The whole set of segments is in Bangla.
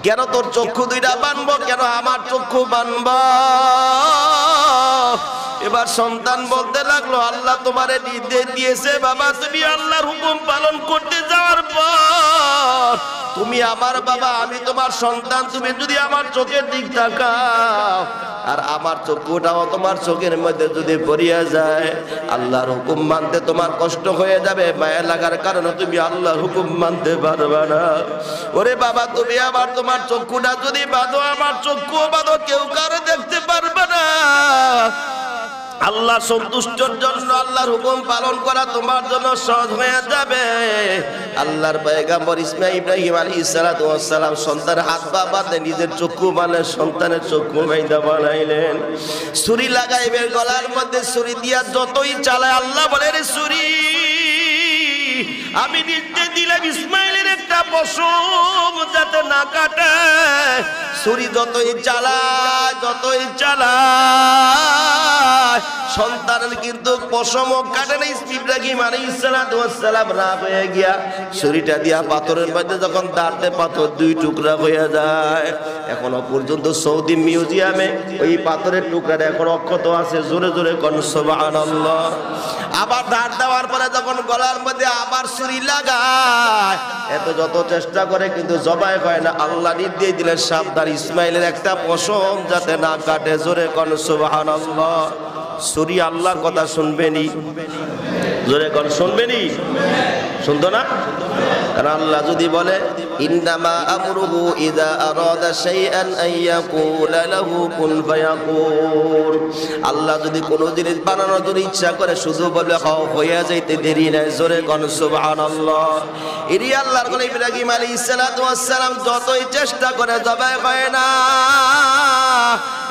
কেন তোর চক্ষু দুইটা বানবো, কেন আমার চক্ষু বানবো? এবার সন্তান বলতে লাগলো, আল্লাহ তোমারে নির্দেশ দিয়েছে বাবা, তুমি আল্লাহর হুকুম পালন করতে যাওয়ার পর তুমি আমার বাবা, আমি তোমার সন্তান, তুমি যদি আমার চোখের দিক তাকাও আর আমার চক্ষুটাও তোমার চোখের মধ্যে যদি পড়িয়া যায়, আল্লাহর হুকুম মানতে তোমার কষ্ট হয়ে যাবে, মায়া লাগার কারণে তুমি আল্লাহর হুকুম মানতে পারবে না। ওরে বাবা, তুমি আবার তোমার চক্ষুটা যদি বাঁধো, আমার চক্ষু বাঁধো, কেউ কারো দেখতে পারবে না। আল্লাহ সন্তুষ্টর জন্য আল্লাহর হুকুম পালন করা তোমার জন্য সহজ হয়ে যাবে। আল্লাহর পয়গম্বর ইব্রাহিম আলাইহিস সালাতু ওয়াস সালাম সন্তানের হাত পা বাঁধে নিজের চক্ষু বানালেন, সন্তানের চক্ষু বাইদা বানাইলেন। ছুরি লাগাইবে গলার মধ্যে, ছুরি দিয়া যতই চালায় আল্লাহ বলে, রে ছুরি আমি নির্দেশ দিলাম ইসমাইলের একটা পশম যাতে না কাটে। ছুরি যতই চালায় সন্তানের কিন্তু পশম কাটে না। ইব্রাহিম আলাইহিস সালাতু ওয়াস সালাম রাগ হয়ে গিয়া ছুরিটা দিয়া পাথরের মধ্যে যখন দাঁড়তে, পাথর দুই টুকরা হয়ে যায়। এখনো পর্যন্ত সৌদি মিউজিয়ামে ওই পাথরের টুকরাটা এখন অক্ষত আছে। জোরে জোরে কোন সুবহানাল্লাহ। আবার দাঁড় দেওয়ার পরে যখন গলার মধ্যে আবার ছুরি লাগায়, এত যত চেষ্টা করে কিন্তু জবাই হয় না। আল্লাহ নির্দেশ দিলেন, সাবধান, ইসমাইলের একটা পশম যাতে না কাটে। জোরে কোন সুবহানাল্লাহ। ছুরি আল্লাহর কথা শুনবেনি, জোরে কোন শুনবেনি? শুনতো না? কারণ আল্লাহ যদি বলে, ইন্নামা আমরুহু ইযা আরাদা শাইআন আইয়াকুলা লাহু কুন ফায়াকুন। আল্লাহ যদি কোনো জিনিস বানানোর জন্য ইচ্ছা করে, শুধু বলে হও, হয়ে যাইতে দেরি নাই। জোরে কোন সুবহানাল্লাহ। এরই আল্লাহর বলে ইব্রাহিম আলাইহিস সালাতু ওয়াস সালাম যতই চেষ্টা করে জবাই হয় না।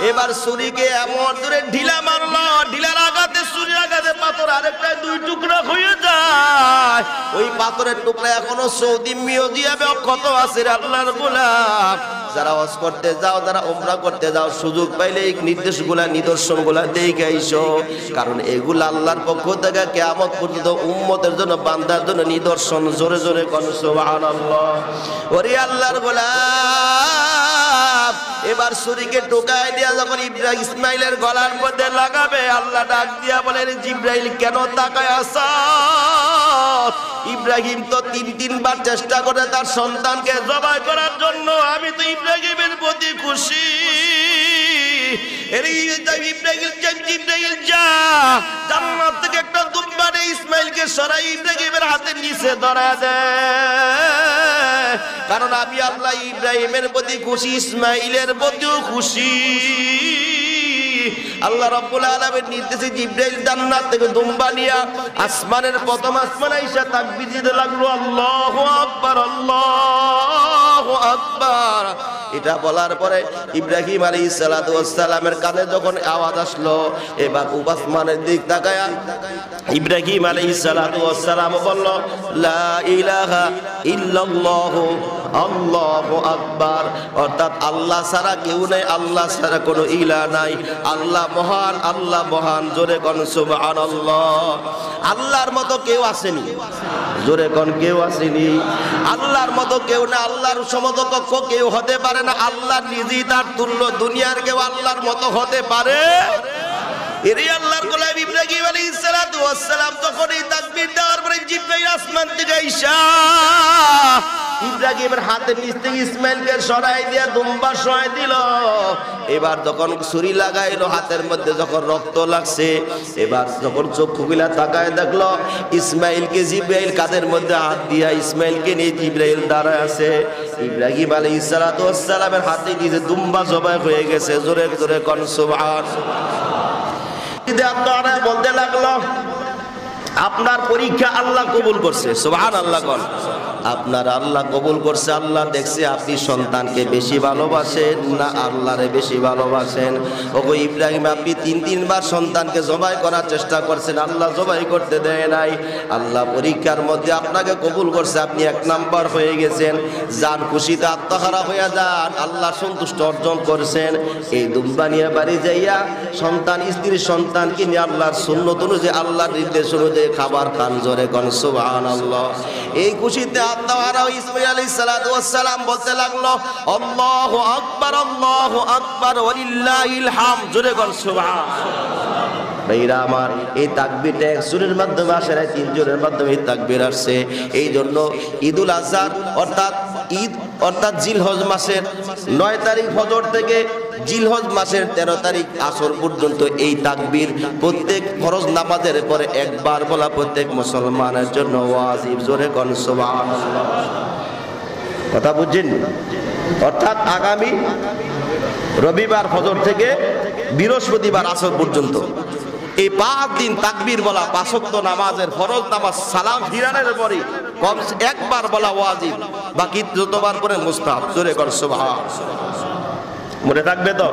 এবার ছুরিকে এমন জোরে ঢিলা মারলো, ঢিলার আঘাতে, ছুরির আঘাতে পাথর আরেকটা দুই টুকরা হয়ে যায়। ওই পাথরের টুকরা এখনো সৌদি মিউজিয়ামে অক্ষত আছে। আল্লাহর গোলাম, যারা হজ করতে যাও, যারা উমরা করতে যাও, সুযোগ পাইলে এই নির্দেশগুলা, নিদর্শনগুলা দেখে আইসো। কারণ এগুলা আল্লাহর পক্ষ থেকে কিয়ামত পর্যন্ত উম্মতের জন্য, বান্দার জন্য নিদর্শন। জোরে জোরে কোন সুবহানাল্লাহ। ওরে আল্লাহর গোলাম, এবার ছুরিকে টোকায় দিয়া যখন ইসমাইলের গলার মধ্যে লাগাবে, আল্লাহ ডাক দিয়া বলেন, জিব্রাইল কেন তাকায় আছো? ইব্রাহিম তো তিনবার চেষ্টা করে তার সন্তানকে জবাই করার জন্য। আমি তো ইব্রাহিমের প্রতি খুশি। জিব্রাইল যা, জান্নাত থেকে একটা দুম্বা নিয়ে ইসমাইলকে সরাই ইব্রাহিমের হাতের নিচে ধরায় দেয়। কারণ আমি আল্লাহ ইব্রাহিমের প্রতি খুশি, ইসমাইলের প্রতিও খুশি। আল্লাহ রাব্বুল আলামিন নির্দেশে জিব্রাইল জান্নাত থেকে দুম্বা নিয়া আসমানের প্রথম আসমানে আইসা তাকবীর দিতে লাগলো, আল্লাহু আকবার, আল্লাহু আকবার। এটা বলার পরে ইব্রাহিম আলাইহিস সালাতু ওয়াস সালামের কানে যখন আওয়াজ আসলো, এবার আসমানের দিক তাকায়া ইব্রাহিম আলাইহিস সালাতু ওয়াস সালাম বলল, লা ইলাহা ইল্লাল্লাহু আল্লাহু আকবার। অর্থাৎ আল্লাহ ছাড়া কেউ নাই, আল্লাহ ছাড়া কোনো ইলাহ নাই। আল্লাহ মহান, আল্লাহ মহান। জোরে কোন সুবহানাল্লাহ। আল্লাহর মতো কেউ আসেনি। জোরে কোন কেউ আসেনি। আল্লাহর মতো কেউ না, আল্লাহর সমকক্ষ কেউ হতে পারে না। আল্লাহ নিজেই তার তুল্য। দুনিয়ার কেউ আল্লাহর মতো হতে পারে? এরই আল্লাহর গোলাম ইব্রাহিম আলাইহিস সালাতু ওয়াস সালাম যখন এই তাকবীর দেওয়ার পরে জিব্রাইল আসমান থেকে আইসা ইব্রাহিমের হাতের নিচ থেকে ইসমাইলকে সরাই দিয়া দুম্বা সরাই দিল। এবার যখন ছুরি লাগাইলো হাতের মধ্যে, যখন রক্ত লাগছে, এবার যখন চক্ষুগুলা তাকায় দেখলো ইসমাইলকে, জিব্রাইল কাঁধের মধ্যে হাত দিয়া ইসমাইলকে নিয়ে জিব্রাইল দাঁড়ায় আছে। ইব্রাহিম আলাইহিস সালাতু ওয়াস সালামের হাতে নিজে দুম্বা জবাই হয়ে গেছে। জোরে জোরে কোন সুবহানাল্লাহ। বলতে লাগলো, আপনার পরীক্ষা আল্লাহ কবুল করছে। সুবহানাল্লাহ কোন। আপনার আল্লাহ কবুল করছে। আল্লাহ দেখছে আপনি সন্তানকে বেশি ভালোবাসেন না আল্লাহরে বেশি ভালোবাসেন। ওগো ইব্রাহিম, আপনি তিনবার সন্তানকে জবাই করার চেষ্টা করছেন, আল্লাহ জবাই করতে দেয় নাই। আল্লাহ পরীক্ষার মধ্যে আপনাকে কবুল করছে, আপনি 1 নাম্বার হয়ে গেছেন। যান খুশিতে আত্মহারা হয়ে যান, আল্লাহ সন্তুষ্ট অর্জন করছেন। এই দুম্বা নিয়ে বাড়ি যাইয়া সন্তান, স্ত্রী, সন্তানকে নিয়ে আল্লাহর সুন্নত অনুযায়ী, আল্লাহর নির্দেশ অনুযায়ী খাবার খান। জোরে কোন সুবহানাল্লাহ। এই খুশিতে আত্মাহারা ইসমাঈল আলাইহিস সালাতু ওয়াস সালাম বলতে লাগলো আল্লাহু আকবার ওয়ালিল্লাহিল হামদ। জোরে বল সুবহানাল্লাহ। ভাইরা আমার, এই তাকবীরটা এক জোরের মাধ্যমে আসে না, তিন জোরের মাধ্যমে এই তাকবীর আসছে। এই জন্য ঈদুল আজহা অর্থাৎ জিলহজ মাসের 9 তারিখ ফজর থেকে জিলহজ মাসের 13 তারিখ আসর পর্যন্ত এই তাকবীর প্রত্যেক ফরজ নামাজের পরে একবার বলা প্রত্যেক মুসলমানের জন্য ওয়াজিব। জোরে কোন সুবহানাল্লাহ। কথা বুঝছেন? অর্থাৎ আগামী রবিবার ফজর থেকে বৃহস্পতিবার আসর পর্যন্ত এই 5 দিন তাকবীর বলা, 5 ওয়াক্ত নামাজের ফরজ নামাজ সালাম ফিরানোর পরে কম একবার বলা ওয়াজিব, বাকি যতবার করে মুস্তাহাব। জোরে কর সুবহানাল্লাহ। মনে থাকবে তো?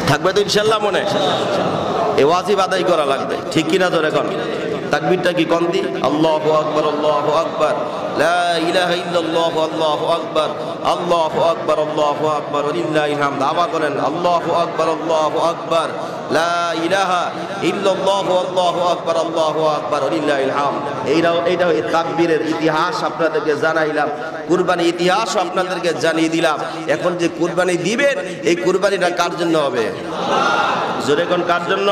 থাকবে তো ইনশাআল্লাহ মনে? এই ওয়াজিব আদায় করা লাগবে, ঠিক কিনা? জোরে কর। তাকবীরটা কি কোন দি? আল্লাহু আকবার আল্লাহু আকবার লা ইলাহা ইল্লাল্লাহ আল্লাহু আকবার আল্লাহু আকবার আল্লাহু আকবার ওয়ালিল্লাহিল হামদ। আবার বলেন আল্লাহু আকবার আল্লাহু আকবার লা ইলাহা ইল্লাল্লাহ আল্লাহু আকবার আল্লাহু আকবার ওয়ালিল্লাহিল হামদ। এইটাও এই তাকবীরের ইতিহাস আপনাদেরকে জানাইলাম, কুরবানির ইতিহাসও আপনাদেরকে জানিয়ে দিলাম। এখন যে কুরবানি দিবেন, এই কুরবানিটা কার জন্য হবে? জোরে কোন কার জন্য?